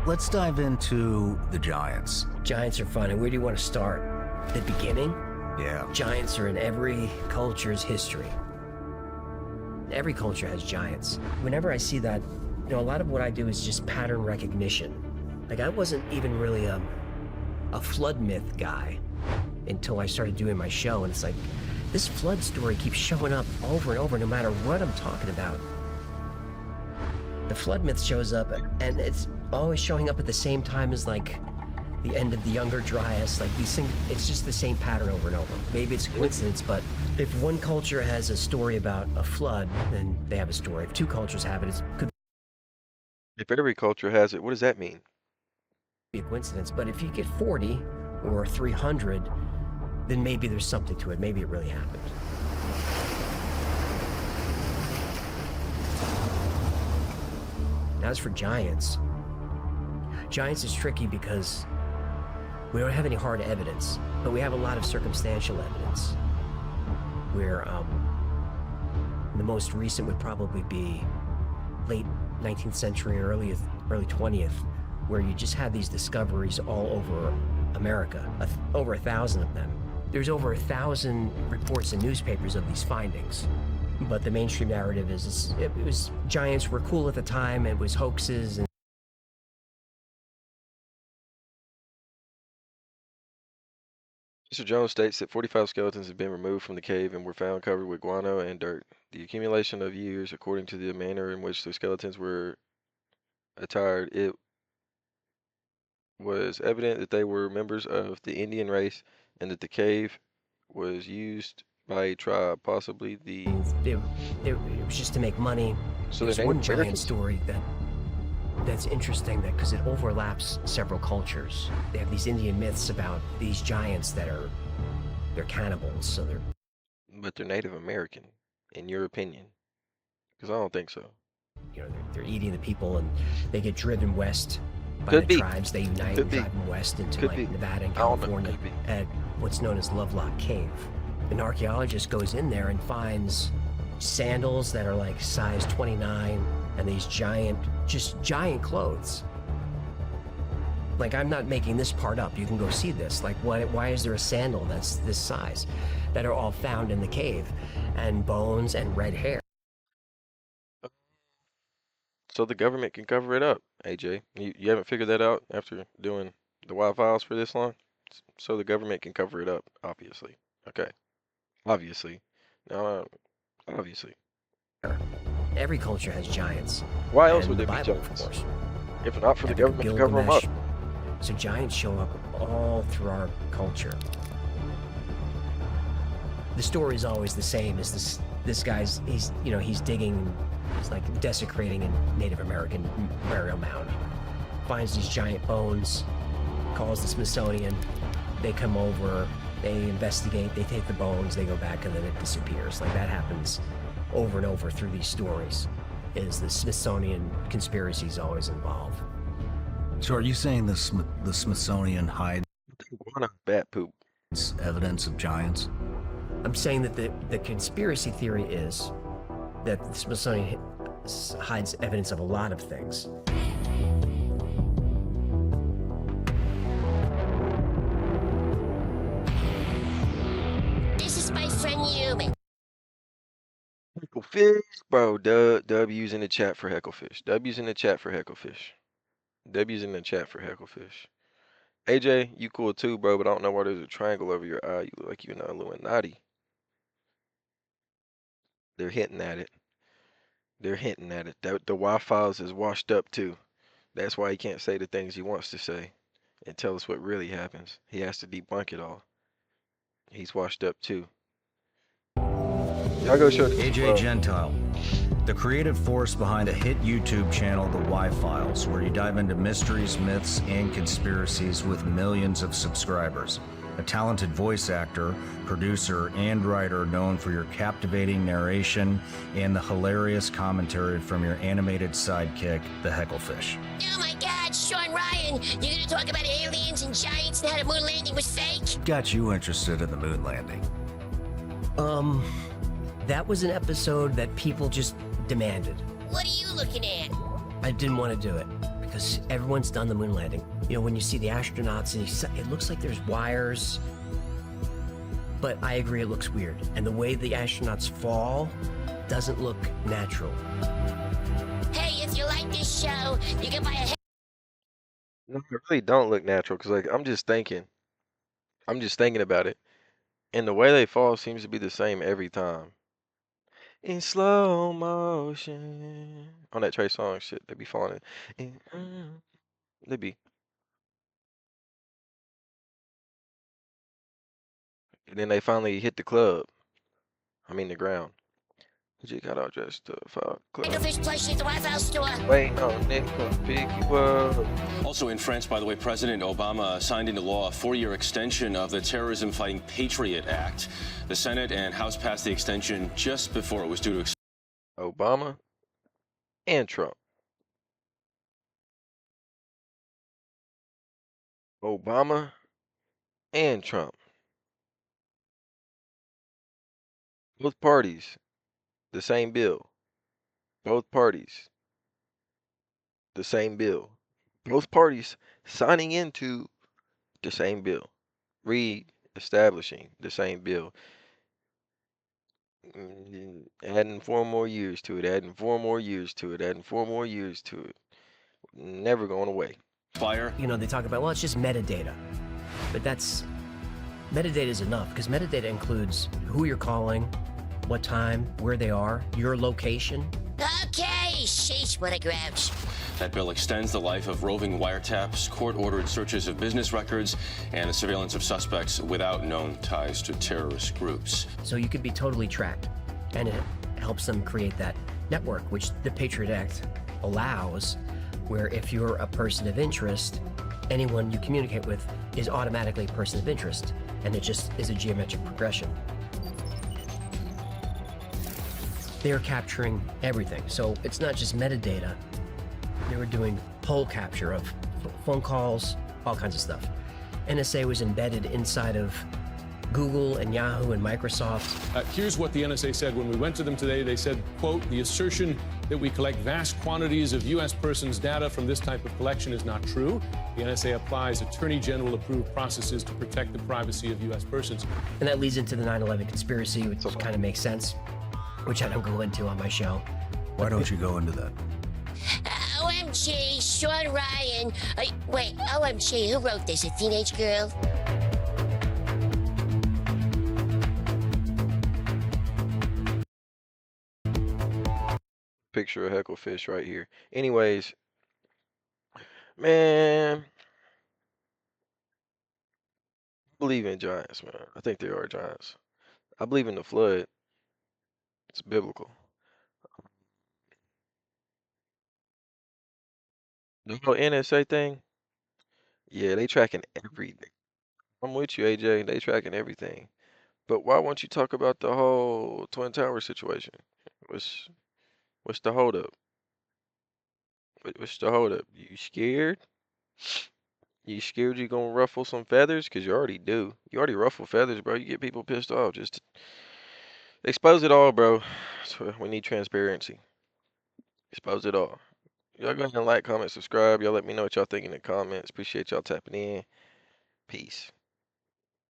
Let's dive into the giants. Giants are fun, and where do you want to start? The beginning? Yeah. Giants are in every culture's history. Every culture has giants. Whenever I see that, a lot of what I do is just pattern recognition. Like, I wasn't even really a flood myth guy until I started doing my show, and it's like, this flood story keeps showing up over and over no matter what I'm talking about. The flood myth shows up, and it's always showing up at the same time as, like, the end of the Younger Dryas. Like, these things, it's just the same pattern over and over. Maybe it's a coincidence, but if one culture has a story about a flood, then they have a story. If two cultures have it, it could If every culture has it, what does that mean? be a coincidence. But if you get 40 or 300, then maybe there's something to it. Maybe it really happened. As for giants, giants is tricky because we don't have any hard evidence, but we have a lot of circumstantial evidence. Where the most recent would probably be late 19th century, early 20th, where you just had these discoveries all over America, over 1,000 of them. There's over 1,000 reports in newspapers of these findings. But the mainstream narrative is it was giants were cool at the time, it was hoaxes. And Mr. Jones states that 45 skeletons have been removed from the cave and were found covered with guano and dirt. The accumulation of years, according to the manner in which the skeletons were attired, it was evident that they were members of the Indian race and that the cave was used by a tribe, possibly the... it was just to make money. So There's they're one Native giant Americans? story that's interesting, that because it overlaps several cultures. They have these Indian myths about these giants they're cannibals, so they're But they're Native American, in your opinion? Because I don't think so. they're eating the people, and they get driven west by Could the be. tribes. They unite Could and be. drive them west into Could like be. Nevada and I don't know. California Could be. at what's known as Lovelock Cave. An archaeologist goes in there and finds sandals that are like size 29 and these giant clothes. Like, I'm not making this part up. You can go see this. Like, why is there a sandal that's this size that are all found in the cave, and bones and red hair? So the government can cover it up, AJ. You haven't figured that out after doing the Wild Files for this long? So the government can cover it up, obviously. Okay. Obviously. No, obviously. Every culture has giants. Why else And would the there be Bible, giants? of course. If not for the Epic of government to cover them up. Gilgamesh. So giants show up all through our culture. The story is always the same. Is this guy's he's digging, he's like desecrating a Native American burial mound. Finds these giant bones, calls the Smithsonian. They come over, they investigate, they take the bones, they go back, and then it disappears. Like, that happens over and over through these stories. Is the Smithsonian conspiracies always involved? So are you saying the Smithsonian hides Guano bat poop. evidence of giants? I'm saying that the conspiracy theory is that the Smithsonian hides evidence of a lot of things. This is my friend Human. Hecklefish, bro. W's in the chat for Hecklefish. W's in the chat for Hecklefish. W's in the chat for Hecklefish. AJ, you cool too, bro, but I don't know why there's a triangle over your eye. You look like you're an Illuminati. They're hinting at it. They're hinting at it. The Wi-Files is washed up too. That's why he can't say the things he wants to say and tell us what really happens. He has to debunk it all. He's washed up too. Y'all go show this. AJ Gentile, the creative force behind the hit YouTube channel The Y-Files, where you dive into mysteries, myths, and conspiracies with millions of subscribers. A talented voice actor, producer, and writer known for your captivating narration and the hilarious commentary from your animated sidekick, the Hecklefish. Oh my God, Shawn Ryan! You're gonna talk about aliens and giants and how the moon landing was fake? Got you interested in the moon landing? That was an episode that people just demanded. What are you looking at? I didn't want to do it because everyone's done the moon landing. You know, when you see the astronauts, and it looks like there's wires. But I agree, it looks weird. And the way the astronauts fall doesn't look natural. Hey, if you like this show, you can buy a No, it really don't look natural because like I'm just thinking about it, and the way they fall seems to be the same every time. In slow motion. On that Trey Songz shit, they be falling they be. And then they finally hit the club. I mean the ground. We just got all dressed up for club. fish plushie at the Wi-Fi store. Wait, no, Nick, come pick you up. Also in France, by the way, President Obama signed into law a 4-year extension of the Terrorism Fighting Patriot Act. The Senate and House passed the extension just before it was due to expire. Obama and Trump. Obama and Trump. Both parties, the same bill. Both parties, the same bill. Both parties signing into the same bill. Re-establishing the same bill. Adding 4 more years to it, adding 4 more years to it, adding 4 more years to it. Never going away. Fire. You know, they talk about, well, it's just metadata. But metadata is enough, because metadata includes who you're calling, what time, where they are, your location. Okay, sheesh, what a grouch. That bill extends the life of roving wiretaps, court-ordered searches of business records, and the surveillance of suspects without known ties to terrorist groups. So you could be totally tracked. And it helps them create that network, which the Patriot Act allows, where if you're a person of interest, anyone you communicate with is automatically a person of interest. And it just is a geometric progression. They're capturing everything. So it's not just metadata. They were doing poll capture of phone calls, all kinds of stuff. NSA was embedded inside of Google and Yahoo and Microsoft. Here's what the NSA said when we went to them today. They said, quote, the assertion that we collect vast quantities of U.S. persons' data from this type of collection is not true. The NSA applies Attorney General approved processes to protect the privacy of U.S. persons. And that leads into the 9/11 conspiracy, which kind of makes sense, which I don't go into on my show. Why don't you go into that? OMG, Shawn Ryan. Wait, OMG, who wrote this? A teenage girl? Picture of Hecklefish right here. Anyways, man, I believe in giants, man. I think there are giants. I believe in the flood. It's biblical. The whole NSA thing, yeah, they tracking everything. I'm with you, AJ. They tracking everything. But why won't you talk about the whole Twin Tower situation? What's the holdup? What's the holdup? You scared? You scared you gonna ruffle some feathers? Cause you already do. You already ruffle feathers, bro. You get people pissed off. Just expose it all, bro. We need transparency. Expose it all. Y'all go ahead and like, comment, subscribe. Y'all let me know what y'all think in the comments. Appreciate y'all tapping in. Peace.